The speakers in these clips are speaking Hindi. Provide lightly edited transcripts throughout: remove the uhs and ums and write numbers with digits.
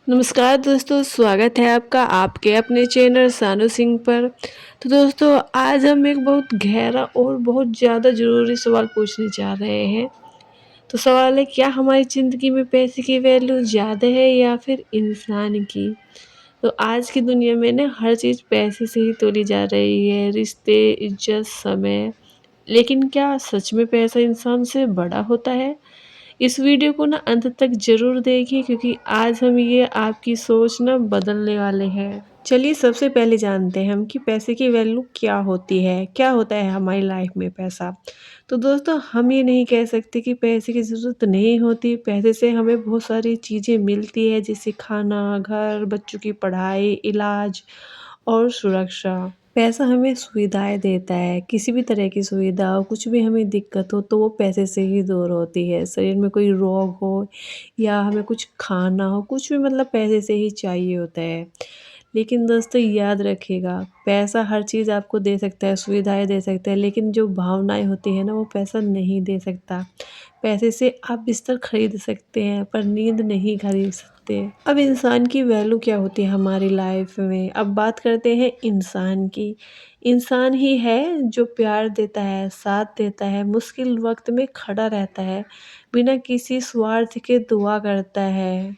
नमस्कार दोस्तों, स्वागत है आपका आपके अपने चैनल सानू सिंह पर। तो दोस्तों, आज हम एक बहुत गहरा और बहुत ज़्यादा ज़रूरी सवाल पूछने जा रहे हैं। तो सवाल है, क्या हमारी ज़िंदगी में पैसे की वैल्यू ज़्यादा है या फिर इंसान की? तो आज की दुनिया में ना हर चीज़ पैसे से ही तोली जा रही है, रिश्ते, इज़्ज़त, समय। लेकिन क्या सच में पैसा इंसान से बड़ा होता है? इस वीडियो को ना अंत तक ज़रूर देखिए, क्योंकि आज हम ये आपकी सोच ना बदलने वाले हैं। चलिए सबसे पहले जानते हैं हम कि पैसे की वैल्यू क्या होती है, क्या होता है हमारी लाइफ में पैसा। तो दोस्तों, हम ये नहीं कह सकते कि पैसे की ज़रूरत नहीं होती। पैसे से हमें बहुत सारी चीज़ें मिलती है, जैसे खाना, घर, बच्चों की पढ़ाई, इलाज और सुरक्षा। पैसा हमें सुविधाएँ देता है, किसी भी तरह की सुविधा हो, कुछ भी हमें दिक्कत हो तो वो पैसे से ही दूर होती है। शरीर में कोई रोग हो या हमें कुछ खाना हो, कुछ भी मतलब पैसे से ही चाहिए होता है। लेकिन दोस्तों याद रखिएगा, पैसा हर चीज़ आपको दे सकता है, सुविधाएँ दे सकता है, लेकिन जो भावनाएँ होती हैं ना वो पैसा नहीं दे सकता। पैसे से आप बिस्तर खरीद सकते हैं पर नींद नहीं खरीद सकते। अब इंसान की वैल्यू क्या होती है हमारी लाइफ में? अब बात करते हैं इंसान की। इंसान ही है जो प्यार देता है, साथ देता है, मुश्किल वक़्त में खड़ा रहता है, बिना किसी स्वार्थ के दुआ करता है।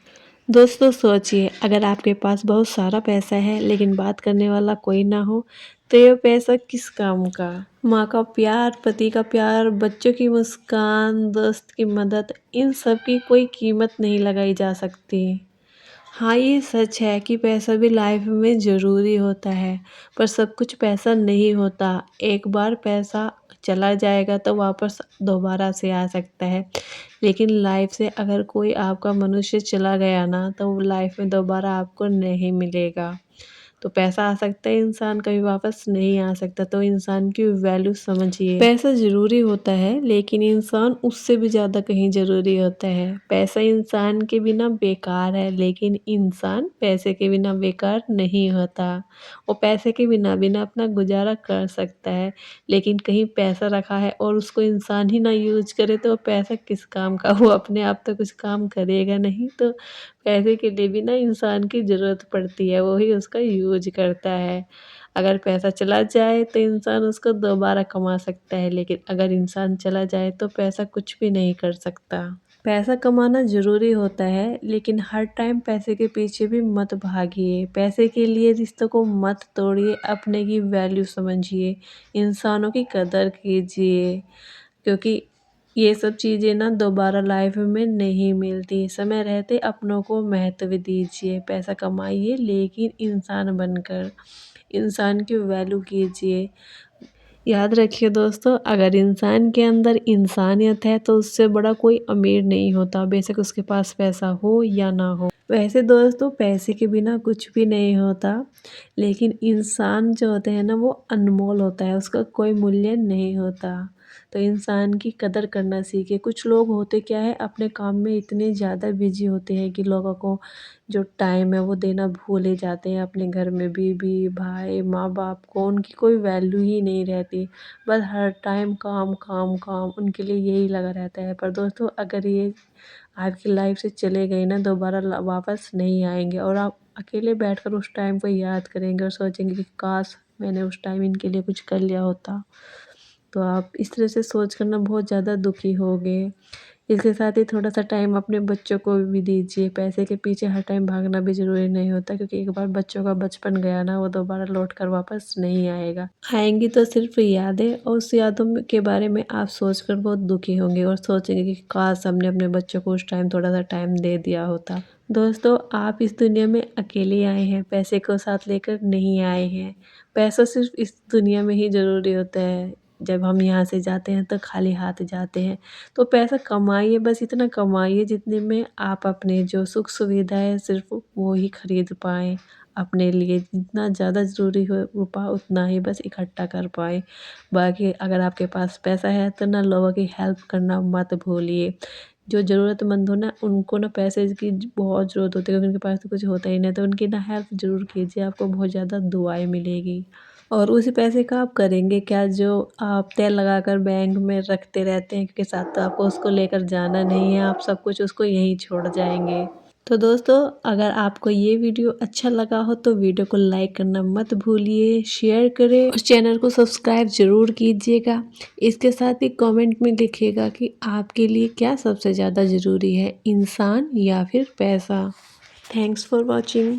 दोस्तों सोचिए, अगर आपके पास बहुत सारा पैसा है लेकिन बात करने वाला कोई ना हो, तो ये पैसा किस काम का? माँ का प्यार, पति का प्यार, बच्चों की मुस्कान, दोस्त की मदद, इन सब की कोई कीमत नहीं लगाई जा सकती। हाँ, ये सच है कि पैसा भी लाइफ में ज़रूरी होता है, पर सब कुछ पैसा नहीं होता। एक बार पैसा चला जाएगा तो वापस दोबारा से आ सकता है। लेकिन लाइफ से अगर कोई आपका मनुष्य चला गया ना, तो वो लाइफ में दोबारा आपको नहीं मिलेगा। तो पैसा आ सकता है, इंसान कभी वापस नहीं आ सकता, तो इंसान की वैल्यू समझिए। पैसा ज़रूरी होता है, लेकिन इंसान उससे भी ज़्यादा कहीं ज़रूरी होता है। पैसा इंसान के बिना बेकार है, लेकिन इंसान पैसे के बिना बेकार नहीं होता। वो पैसे के बिना बिना अपना गुज़ारा कर सकता है, लेकिन कहीं पैसा रखा है और उसको इंसान ही ना यूज़ करे, तो वो पैसा किस काम का? वो अपने आप तो कुछ काम करेगा नहीं, तो पैसे के लिए भी ना इंसान की ज़रूरत पड़ती है, वो ही उसका यूज़ करता है। अगर पैसा चला जाए तो इंसान उसको दोबारा कमा सकता है, लेकिन अगर इंसान चला जाए तो पैसा कुछ भी नहीं कर सकता। पैसा कमाना ज़रूरी होता है, लेकिन हर टाइम पैसे के पीछे भी मत भागिए। पैसे के लिए रिश्तों को मत तोड़िए, अपने की वैल्यू समझिए, इंसानों की कदर कीजिए, क्योंकि ये सब चीज़ें ना दोबारा लाइफ में नहीं मिलती। समय रहते अपनों को महत्व दीजिए, पैसा कमाइए लेकिन इंसान बनकर, इंसान की वैल्यू कीजिए। याद रखिए दोस्तों, अगर इंसान के अंदर इंसानियत है तो उससे बड़ा कोई अमीर नहीं होता, बेशक उसके पास पैसा हो या ना हो। वैसे दोस्तों, पैसे के बिना कुछ भी नहीं होता, लेकिन इंसान जो होते हैं ना वो अनमोल होता है, उसका कोई मूल्य नहीं होता। तो इंसान की कदर करना सीखिए। कुछ लोग होते क्या है, अपने काम में इतने ज़्यादा बिजी होते हैं कि लोगों को जो टाइम है वो देना भूल ही जाते हैं। अपने घर में बीवी, भाई, माँ-बाप को उनकी कोई वैल्यू ही नहीं रहती। बस हर टाइम काम, काम, काम, उनके लिए यही लगा रहता है। पर दोस्तों, अगर ये आपकी लाइफ से चले गए ना, दोबारा वापस नहीं आएँगे, और आप अकेले बैठकर उस टाइम को याद करेंगे और सोचेंगे कि काश मैंने उस टाइम इनके लिए कुछ कर लिया होता। तो आप इस तरह से सोच कर ना बहुत ज़्यादा दुखी होगे। इसके साथ ही थोड़ा-सा टाइम अपने बच्चों को भी दीजिए। पैसे के पीछे हर टाइम भागना भी ज़रूरी नहीं होता, क्योंकि एक बार बच्चों का बचपन गया ना, वो दोबारा लौट कर वापस नहीं आएगा। आएँगी तो सिर्फ़ यादें, और उस यादों में के बारे में आप सोचकर बहुत दुखी होंगे और सोचेंगे कि काश हमने अपने बच्चों को उस टाइम थोड़ा-सा टाइम दे दिया होता। दोस्तों, आप इस दुनिया में अकेले आए हैं, पैसे को साथ लेकर नहीं आए हैं। पैसा सिर्फ़ इस दुनिया में ही ज़रूरी होता है। जब हम यहाँ से जाते हैं तो खाली हाथ जाते हैं। तो पैसा कमाइए, बस इतना कमाइए जितने में आप अपने जो सुख-सुविधा है सिर्फ़ वो ही खरीद पाएँ अपने लिए। जितना ज़्यादा ज़रूरी हो रुपया उतना ही बस इकट्ठा कर पाएँ। बाकी अगर आपके पास पैसा है तो ना लोगों की हेल्प करना मत भूलिए। जो ज़रूरतमंद हो ना, उनको ना पैसे की बहुत ज़रूरत होती है, क्योंकि उनके पास तो कुछ होता ही नहीं, तो उनकी ना हेल्प ज़रूर कीजिए, आपको बहुत ज़्यादा दुआएँ मिलेगी। और उसी पैसे का आप करेंगे क्या, जो आप तेल लगाकर बैंक में रखते रहते हैं, क्योंकि साथ तो आपको उसको लेकर जाना नहीं है, आप सब कुछ उसको यहीं छोड़ जाएँगे। तो दोस्तों अगर आपको ये वीडियो अच्छा लगा हो तो वीडियो को लाइक करना मत भूलिए, शेयर करें और चैनल को सब्सक्राइब ज़रूर कीजिएगा। इसके साथ ही कमेंट में लिखिएगा कि आपके लिए क्या सबसे ज़्यादा ज़रूरी है, इंसान या फिर पैसा। Thanks for watching.